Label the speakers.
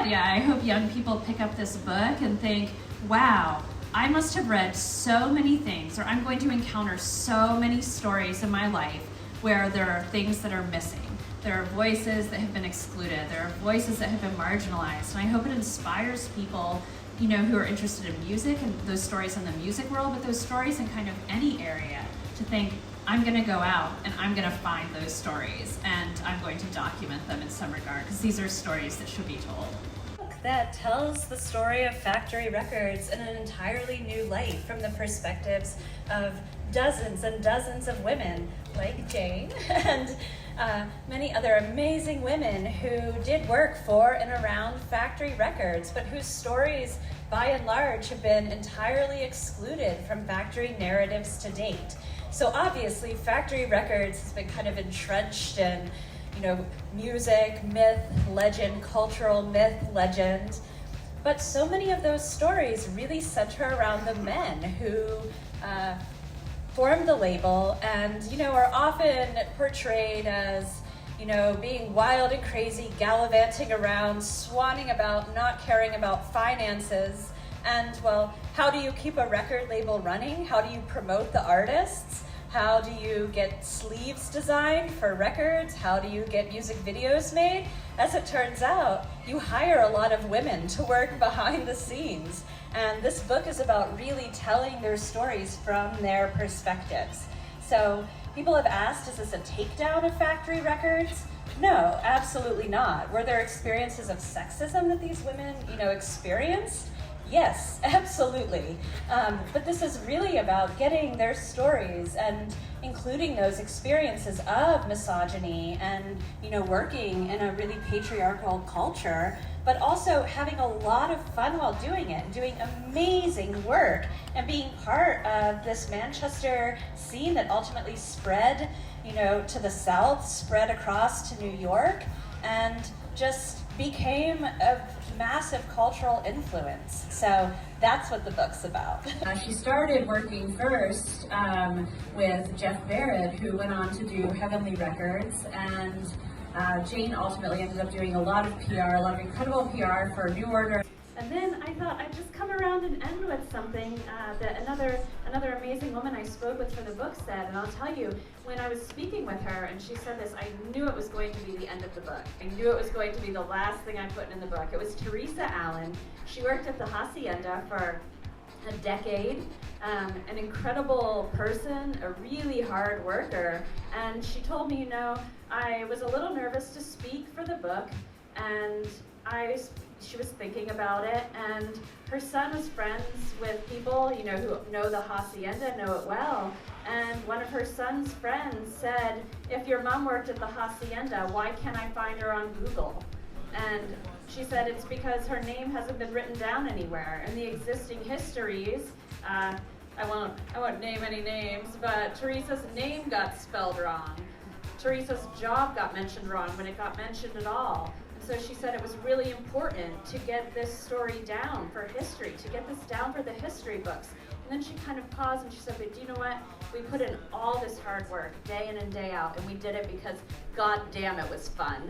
Speaker 1: God, yeah, I hope young people pick up this book and think, wow, I must have read so many things, or I'm going to encounter so many stories in my life where there are things that are missing. There are voices that have been excluded. There are voices that have been marginalized. And I hope it inspires people, you know, who are interested in music and those stories in the music world, but those stories in kind of any area, to think, I'm going to go out and I'm going to find those stories and I'm going to document them in some regard, because these are stories that should be told.
Speaker 2: That tells the story of factory records in an entirely new light from the perspectives of dozens and dozens of women like Jane and many other amazing women who did work for and around factory records, but whose stories by and large have been entirely excluded from factory narratives to date. So obviously factory records has been kind of entrenched in, you know, music, myth, legend, cultural myth, legend. But so many of those stories really center around the men who formed the label and, you know, are often portrayed as, you know, being wild and crazy, gallivanting around, swanning about, not caring about finances. And, well, how do you keep a record label running? How do you promote the artists? How do you get sleeves designed for records? How do you get music videos made? As it turns out, you hire a lot of women to work behind the scenes. And this book is about really telling their stories from their perspectives. So people have asked, is this a takedown of factory records? No, absolutely not. Were there experiences of sexism that these women, you know, experienced? Yes, absolutely. But this is really about getting their stories and including those experiences of misogyny and, you know, working in a really patriarchal culture, but also having a lot of fun while doing it, doing amazing work and being part of this Manchester scene that ultimately spread, you know, to the South, spread across to New York, and just became a massive cultural influence. So that's what the book's about. She started working first with Jeff Barrett, who went on to do Heavenly Records, and Jane ultimately ended up doing a lot of PR, a lot of incredible PR for New Order.
Speaker 3: And then I thought I'd just come around and end with something that another amazing woman I spoke with for the book said. And I'll tell you, when I was speaking with her and she said this, I knew it was going to be the end of the book. I knew it was going to be the last thing I put in the book. It was Teresa Allen. She worked at the Hacienda for a decade, an incredible person, a really hard worker. And she told me, you know, I was a little nervous to speak for the book, and she was thinking about it, and her son was friends with people, you know, who know the Hacienda, know it well. And one of her son's friends said, if your mom worked at the Hacienda, why can't I find her on Google? And she said it's because her name hasn't been written down anywhere. In the existing histories, I won't name any names, but Teresa's name got spelled wrong. Teresa's job got mentioned wrong when it got mentioned at all. So she said it was really important to get this story down for history, to get this down for the history books. And then she kind of paused and she said, but do you know what? We put in all this hard work, day in and day out, and we did it because, God damn, it was fun.